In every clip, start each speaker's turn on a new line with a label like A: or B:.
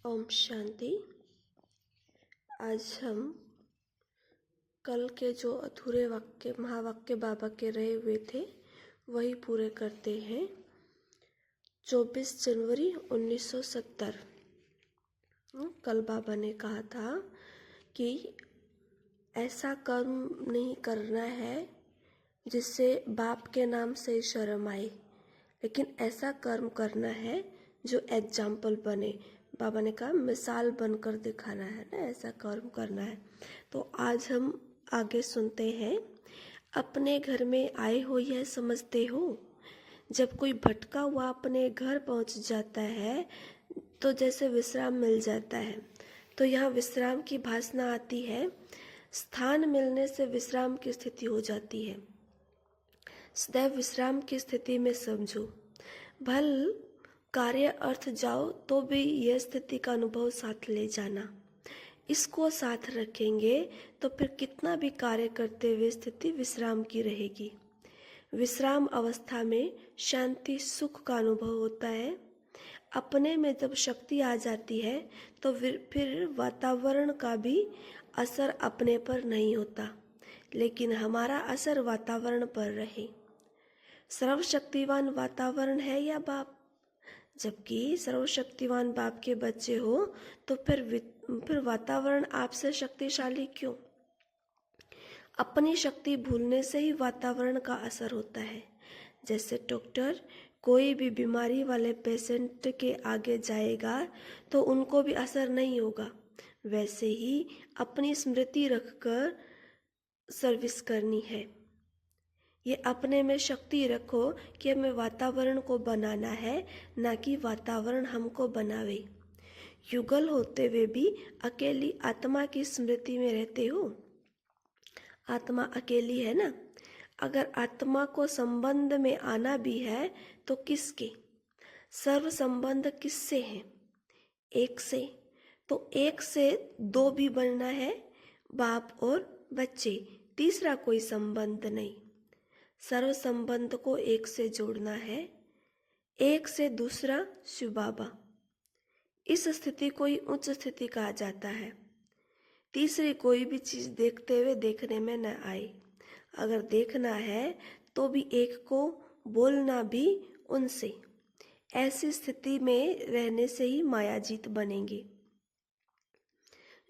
A: ओम शांति। आज हम कल के जो अधूरे वाक्य महावाक्य बाबा के रहे हुए थे वही पूरे करते हैं। 24 जनवरी 1970। कल बाबा ने कहा था कि ऐसा कर्म नहीं करना है जिससे बाप के नाम से शर्म आए, लेकिन ऐसा कर्म करना है जो एग्जाम्पल बने। बाबा ने कहा मिसाल बनकर दिखाना है ना, ऐसा कर्म करना है। तो आज हम आगे सुनते हैं। अपने घर में आए हो यह समझते हो। जब कोई भटका हुआ अपने घर पहुंच जाता है तो जैसे विश्राम मिल जाता है, तो यहाँ विश्राम की भासना आती है। स्थान मिलने से विश्राम की स्थिति हो जाती है। सदैव विश्राम की स्थिति में समझो। भल कार्य अर्थ जाओ तो भी यह स्थिति का अनुभव साथ ले जाना। इसको साथ रखेंगे तो फिर कितना भी कार्य करते हुए स्थिति विश्राम की रहेगी। विश्राम अवस्था में शांति सुख का अनुभव होता है। अपने में जब शक्ति आ जाती है तो फिर वातावरण का भी असर अपने पर नहीं होता, लेकिन हमारा असर वातावरण पर रहे। सर्वशक्तिवान वातावरण है या बाप? जबकि सर्वशक्तिवान बाप के बच्चे हो तो फिर वातावरण आपसे शक्तिशाली क्यों? अपनी शक्ति भूलने से ही वातावरण का असर होता है। जैसे डॉक्टर कोई भी बीमारी वाले पेशेंट के आगे जाएगा तो उनको भी असर नहीं होगा, वैसे ही अपनी स्मृति रखकर सर्विस करनी है। ये अपने में शक्ति रखो कि हमें वातावरण को बनाना है, ना कि वातावरण हमको बनावे। युगल होते हुए भी अकेली आत्मा की स्मृति में रहते हो। आत्मा अकेली है ना। अगर आत्मा को संबंध में आना भी है तो किसके? सर्व संबंध किससे है? एक से। तो एक से दो भी बनना है, बाप और बच्चे, तीसरा कोई संबंध नहीं। सर्व संबंध को एक से जोड़ना है। एक से दूसरा शिव बाबा। इस स्थिति को ही उच्च स्थिति कहा जाता है। तीसरी कोई भी चीज देखते हुए देखने में न आए। अगर देखना है तो भी एक को, बोलना भी उनसे। ऐसी स्थिति में रहने से ही मायाजीत बनेंगे।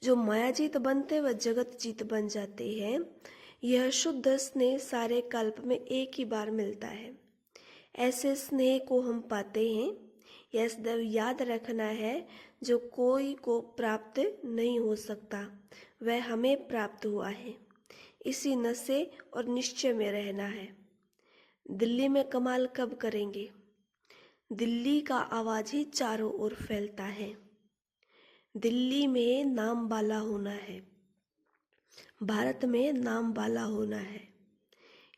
A: जो मायाजीत बनते वह जगत जीत बन जाते हैं। यह शुद्ध स्नेह सारे कल्प में एक ही बार मिलता है। ऐसे स्नेह को हम पाते हैं। यह सदैव याद रखना है, जो कोई को प्राप्त नहीं हो सकता वह हमें प्राप्त हुआ है। इसी नशे और निश्चय में रहना है। दिल्ली में कमाल कब करेंगे? दिल्ली का आवाज ही चारों ओर फैलता है। दिल्ली में नाम वाला होना है, भारत में नाम वाला होना है।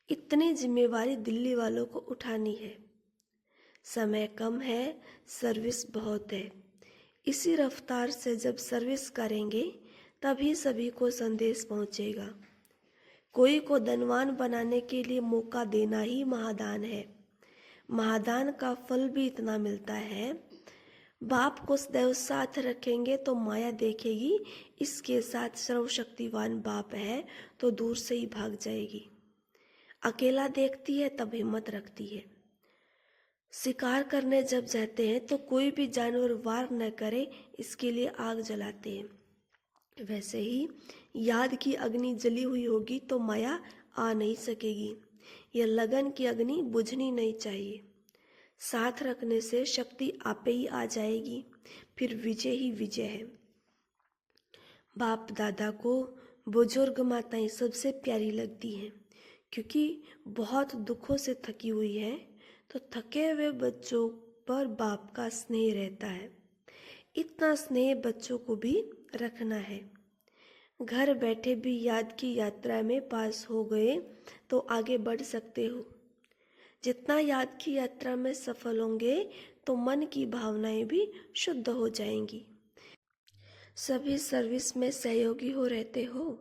A: इतनी जिम्मेवारी दिल्ली वालों को उठानी है। समय कम है, सर्विस बहुत है। इसी रफ्तार से जब सर्विस करेंगे तभी सभी को संदेश पहुंचेगा। कोई को धनवान बनाने के लिए मौका देना ही महादान है। महादान का फल भी इतना मिलता है। बाप को सदैव साथ रखेंगे तो माया देखेगी इसके साथ सर्वशक्तिवान बाप है तो दूर से ही भाग जाएगी। अकेला देखती है तब हिम्मत रखती है। शिकार करने जब जाते हैं तो कोई भी जानवर वार न करे इसके लिए आग जलाते हैं। वैसे ही याद की अग्नि जली हुई होगी तो माया आ नहीं सकेगी। यह लगन की अग्नि बुझनी नहीं चाहिए। साथ रखने से शक्ति आपे ही आ जाएगी, फिर विजय ही विजय है। बाप दादा को बुजुर्ग माताएं सबसे प्यारी लगती हैं, क्योंकि बहुत दुखों से थकी हुई है तो थके हुए बच्चों पर बाप का स्नेह रहता है। इतना स्नेह बच्चों को भी रखना है। घर बैठे भी याद की यात्रा में पास हो गए तो आगे बढ़ सकते हो। जितना याद की यात्रा में सफल होंगे तो मन की भावनाएं भी शुद्ध हो जाएंगी। सभी सर्विस में सहयोगी हो रहते हो।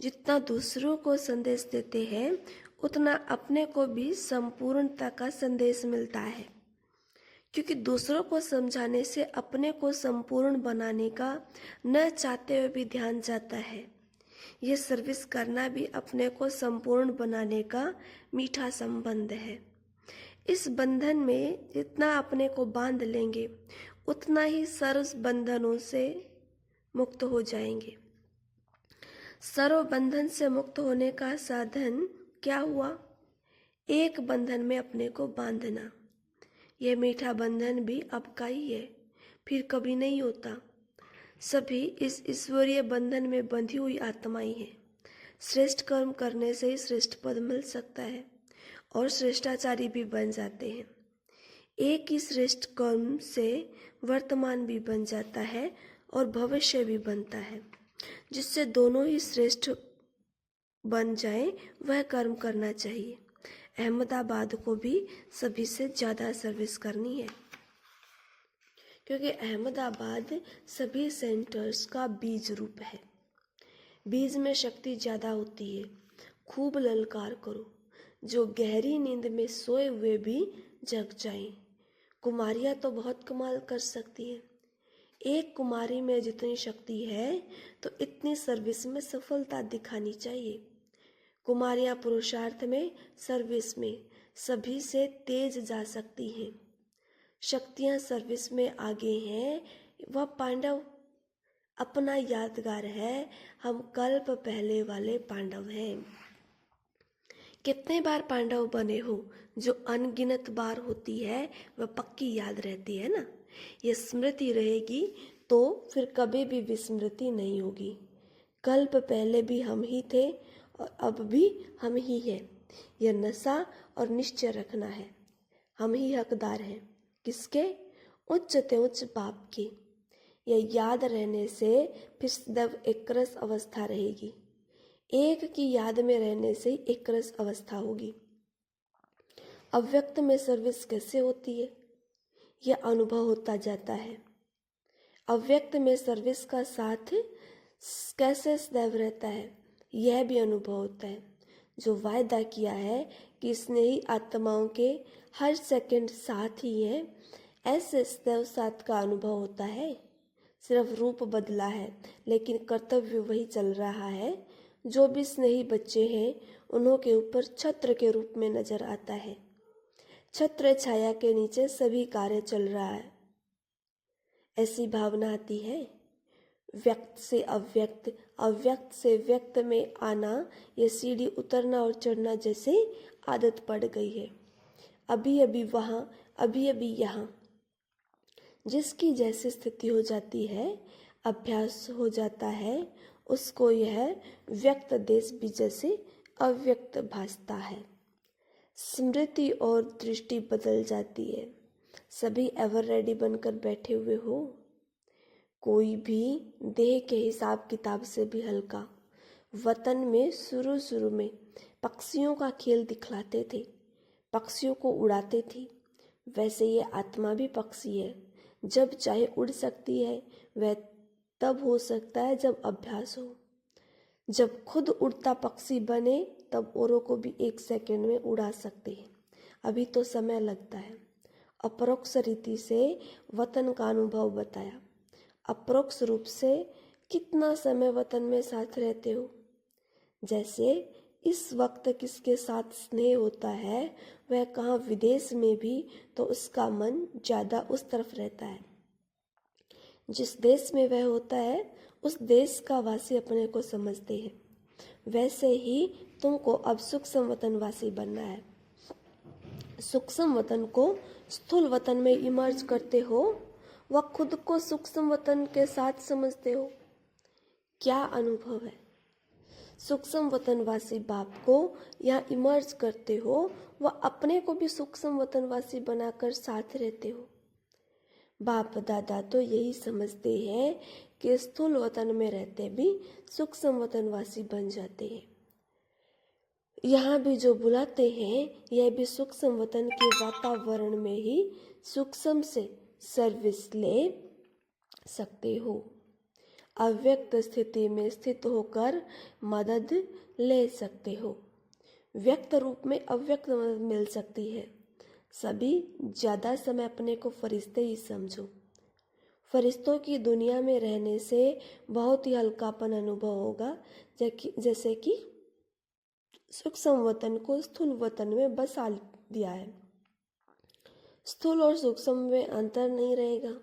A: जितना दूसरों को संदेश देते हैं उतना अपने को भी संपूर्णता का संदेश मिलता है, क्योंकि दूसरों को समझाने से अपने को संपूर्ण बनाने का न चाहते हुए भी ध्यान जाता है। ये सर्विस करना भी अपने को संपूर्ण बनाने का मीठा संबंध है। इस बंधन में जितना अपने को बांध लेंगे उतना ही सर्व बंधनों से मुक्त हो जाएंगे। सर्व बंधन से मुक्त होने का साधन क्या हुआ? एक बंधन में अपने को बांधना। यह मीठा बंधन भी अब का ही है, फिर कभी नहीं होता। सभी इस ईश्वरीय बंधन में बंधी हुई आत्माएं हैं। श्रेष्ठ कर्म करने से ही श्रेष्ठ पद मिल सकता है और श्रेष्ठाचारी भी बन जाते हैं। एक ही श्रेष्ठ कर्म से वर्तमान भी बन जाता है और भविष्य भी बनता है। जिससे दोनों ही श्रेष्ठ बन जाए वह कर्म करना चाहिए। अहमदाबाद को भी सभी से ज़्यादा सर्विस करनी है, क्योंकि अहमदाबाद सभी सेंटर्स का बीज रूप है। बीज में शक्ति ज़्यादा होती है। खूब ललकार करो, जो गहरी नींद में सोए हुए भी जग जाएं। कुमारियाँ तो बहुत कमाल कर सकती हैं। एक कुमारी में जितनी शक्ति है तो इतनी सर्विस में सफलता दिखानी चाहिए। कुमारियाँ पुरुषार्थ में, सर्विस में सभी से तेज जा सकती हैं। शक्तियाँ सर्विस में आगे हैं। वह पांडव अपना यादगार है। हम कल्प पहले वाले पांडव हैं। कितने बार पांडव बने हो, जो अनगिनत बार होती है वह पक्की याद रहती है ना। ये स्मृति रहेगी तो फिर कभी भी विस्मृति नहीं होगी। कल्प पहले भी हम ही थे और अब भी हम ही हैं। यह नशा और निश्चय रखना है। हम ही हकदार हैं। किसके? उच्च ते उच्च पाप के। यह याद रहने से फिर सदैव एक रस अवस्था रहेगी। एक की याद में रहने से एक रस अवस्था होगी। अव्यक्त में सर्विस कैसे होती है? यह अनुभव होता जाता है। अव्यक्त में सर्विस का साथ कैसे सदैव रहता है, यह भी अनुभव होता है। जो वायदा किया है कि स्नेही आत्माओं के हर सेकंड साथ ही हैं, ऐसे सदैव साथ का अनुभव होता है। सिर्फ रूप बदला है, लेकिन कर्तव्य वही चल रहा है। जो भी स्नेही बच्चे हैं उन्हों के ऊपर छत्र के रूप में नजर आता है। छत्र छाया के नीचे सभी कार्य चल रहा है, ऐसी भावना आती है। व्यक्त से अव्यक्त, अव्यक्त से व्यक्त में आना, यह सीढ़ी उतरना और चढ़ना जैसे आदत पड़ गई है। अभी अभी वहाँ, अभी अभी यहाँ। जिसकी जैसी स्थिति हो जाती है, अभ्यास हो जाता है, उसको यह व्यक्त देश भी जैसे अव्यक्त भासता है। स्मृति और दृष्टि बदल जाती है। सभी एवर रेडी बनकर बैठे हुए हो। कोई भी देह के हिसाब किताब से भी हल्का। वतन में शुरू में पक्षियों का खेल दिखलाते थे, पक्षियों को उड़ाते थे। वैसे ये आत्मा भी पक्षी है। जब चाहे उड़ सकती है। वह तब हो सकता है जब अभ्यास हो। जब खुद उड़ता पक्षी बने तब औरों को भी एक सेकंड में उड़ा सकते हैं। अभी तो समय लगता है। अपरोक्ष रीति से वतन का अनुभव बताया। अपरोक्ष रूप से कितना समय वतन में साथ रहते हो। जैसे इस वक्त किसके साथ स्नेह होता है, वह कहाँ विदेश में भी तो उसका मन ज़्यादा उस तरफ रहता है। जिस देश में वह होता है उस देश का वासी अपने को समझते हैं। वैसे ही तुमको अब सूक्ष्म वतनवासी बनना है। सूक्ष्म वतन को स्थूल वतन में इमर्ज करते हो, वह खुद को सूक्ष्म वतन के साथ समझते हो। क्या अनुभव है? सूक्ष्म वतनवासी बाप को यहाँ इमर्ज करते हो, वह अपने को भी सूक्ष्म वतनवासी बनाकर साथ रहते हो। बाप दादा तो यही समझते हैं कि स्थूल वतन में रहते भी सूक्ष्म वतनवासी बन जाते हैं। यहाँ भी जो बुलाते हैं, यह भी सूक्ष्म वतन के वातावरण में ही सूक्ष्म से सर्विस ले सकते हो। अव्यक्त स्थिति में स्थित होकर मदद ले सकते हो। व्यक्त रूप में अव्यक्त मदद मिल सकती है। सभी ज़्यादा समय अपने को फरिश्ते ही समझो। फरिश्तों की दुनिया में रहने से बहुत ही हल्कापन अनुभव होगा, जैसे कि सूक्ष्म वतन को स्थूल वतन में बसा दिया है। स्थूल और सूक्ष्म में अंतर नहीं रहेगा,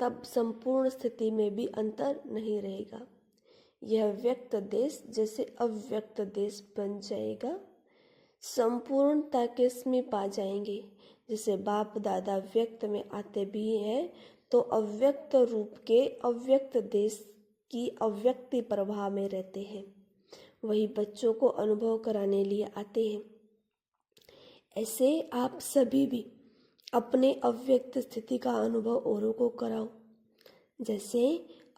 A: तब संपूर्ण स्थिति में भी अंतर नहीं रहेगा। यह व्यक्त देश जैसे अव्यक्त देश बन जाएगा। संपूर्णता के समीप आ जाएंगे। जैसे बाप दादा व्यक्त में आते भी हैं, तो अव्यक्त रूप के अव्यक्त देश की अव्यक्ति प्रभाव में रहते हैं। वही बच्चों को अनुभव कराने लिए आते हैं। ऐसे आप सभी भी अपने अव्यक्त स्थिति का अनुभव औरों को कराओ। जैसे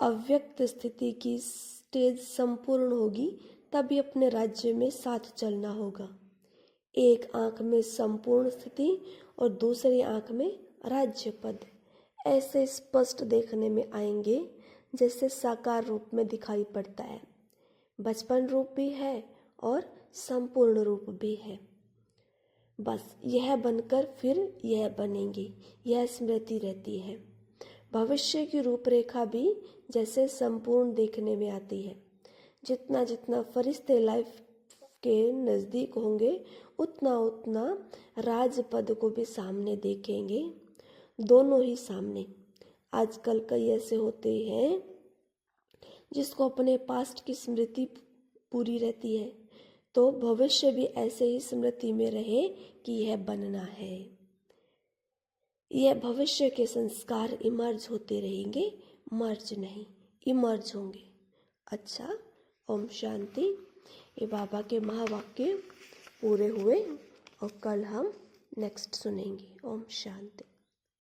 A: अव्यक्त स्थिति की स्टेज संपूर्ण होगी, तभी अपने राज्य में साथ चलना होगा। एक आंख में संपूर्ण स्थिति और दूसरी आंख में राज्य पद ऐसे स्पष्ट देखने में आएंगे जैसे साकार रूप में दिखाई पड़ता है। बचपन रूप भी है और संपूर्ण रूप भी है। बस यह बनकर फिर यह बनेंगे, यह स्मृति रहती है। भविष्य की रूपरेखा भी जैसे संपूर्ण देखने में आती है। जितना जितना फरिश्ते लाइफ के नज़दीक होंगे, उतना उतना राजपद को भी सामने देखेंगे, दोनों ही सामने। आजकल कई ऐसे होते हैं जिसको अपने पास्ट की स्मृति पूरी रहती है, तो भविष्य भी ऐसे ही स्मृति में रहे कि यह बनना है। यह भविष्य के संस्कार इमर्ज होते रहेंगे, मर्ज नहीं, इमर्ज होंगे। अच्छा, ओम शांति। ये बाबा के महावाक्य पूरे हुए और कल हम नेक्स्ट सुनेंगे। ओम शांति।